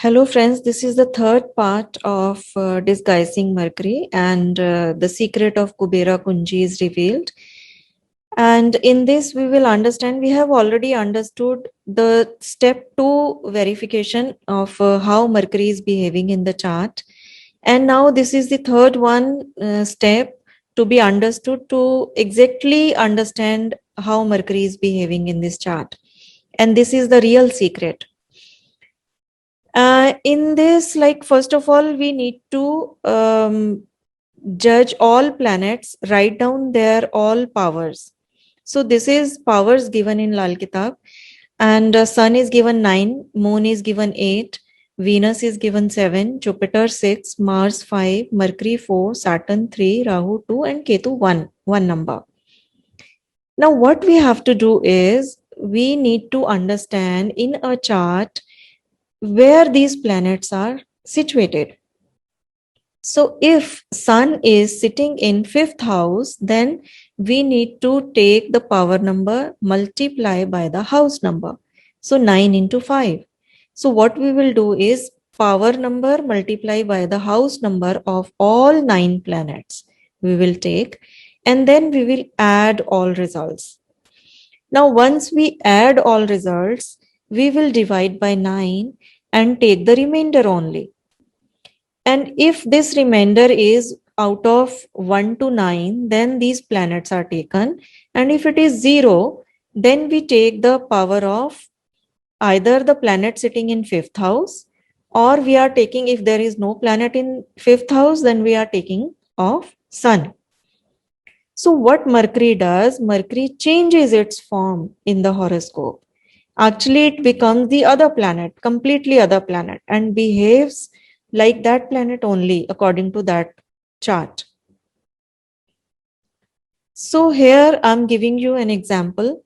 Hello, friends. This is the third part of Disguising Mercury, and the secret of Kubera Kunji is revealed. And in this, we will understand, we have already understood the step 2 verification of how Mercury is behaving in the chart. And now, this is the third one step to be understood to exactly understand how Mercury is behaving in this chart. And this is the real secret. In this, like, first of all, we need to judge all planets, write down their all powers. So this is powers given in Lal Kitab, and Sun is given 9, Moon is given 8, Venus is given 7, Jupiter 6, Mars 5, Mercury 4, Saturn 3, Rahu 2, and Ketu 1 number. Now, what we have to do is we need to understand in a chart where these planets are situated. So if Sun is sitting in 5th house, then we need to take the power number, multiply by the house number. So 9 into 5. So what we will do is power number multiply by the house number of all 9 planets we will take, and then we will add all results. Now once we add all results, we will divide by 9 and take the remainder only. And if this remainder is out of 1 to 9, then these planets are taken. And if it is 0, then we take the power of either the planet sitting in 5th house, or we are taking, if there is no planet in 5th house, then we are taking of Sun. So what Mercury does, Mercury changes its form in the horoscope. Actually, it becomes the other planet, completely other planet, and behaves like that planet only according to that chart. So here I'm giving you an example,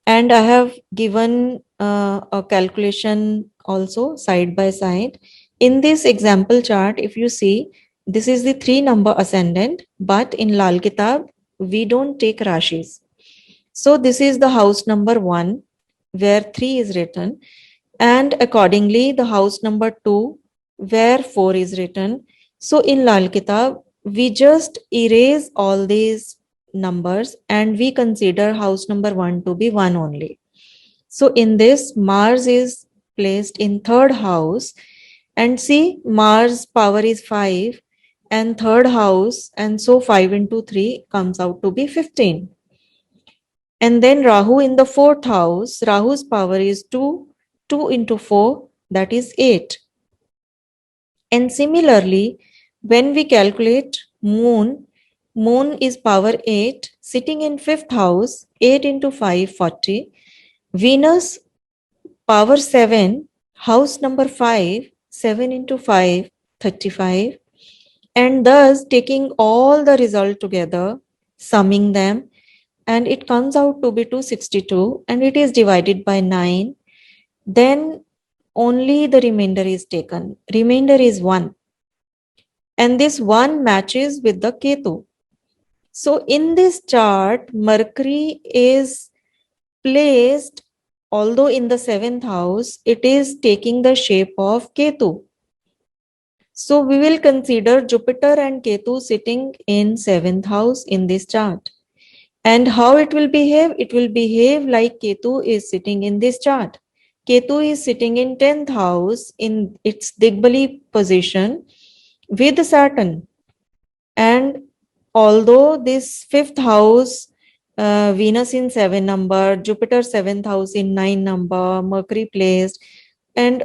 and I have given a calculation also side by side. In this example chart, if you see, this is the 3 number ascendant, but in Lal Kitab, we don't take Rashis. So this is the house number 1, where 3 is written, and accordingly the house number 2, where 4 is written. So in Lal Kitab, we just erase all these numbers and we consider house number 1 to be 1 only. So in this, Mars is placed in 3rd house, and see, Mars power is 5 and 3rd house, and so 5 into 3 comes out to be 15. And then Rahu in the 4th house, Rahu's power is 2, 2 into 4, that is 8. And similarly, when we calculate Moon, Moon is power 8, sitting in 5th house, 8 into 5, 40. Venus, power 7, house number 5, 7 into 5, 35. And thus, taking all the result together, summing them, and it comes out to be 262, and it is divided by 9. Then only the remainder is taken. Remainder is 1. And this 1 matches with the Ketu. So in this chart, Mercury is placed, although in the 7th house, it is taking the shape of Ketu. So we will consider Jupiter and Ketu sitting in 7th house in this chart. And how it will behave? It will behave like Ketu is sitting in this chart. Ketu is sitting in 10th house in its Digbali position with Saturn. And although this 5th house, Venus in 7 number, Jupiter 7th house in 9 number, Mercury placed, and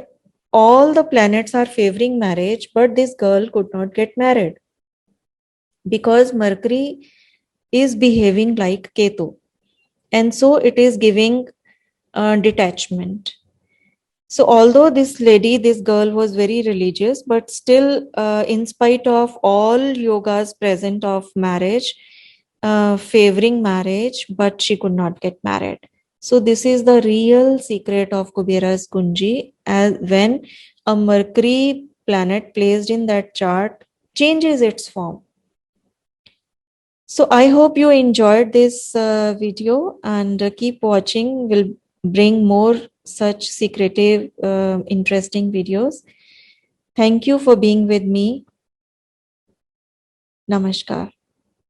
all the planets are favoring marriage, but this girl could not get married because Mercury is behaving like Ketu. And so it is giving detachment. So although this lady, this girl was very religious, but still in spite of all yogas present of marriage, favoring marriage, but she could not get married. So this is the real secret of Kubera's Kunji, as when a Mercury planet placed in that chart changes its form. So I hope you enjoyed this video, and keep watching. We'll bring more such secretive, interesting videos. Thank you for being with me. Namaskar.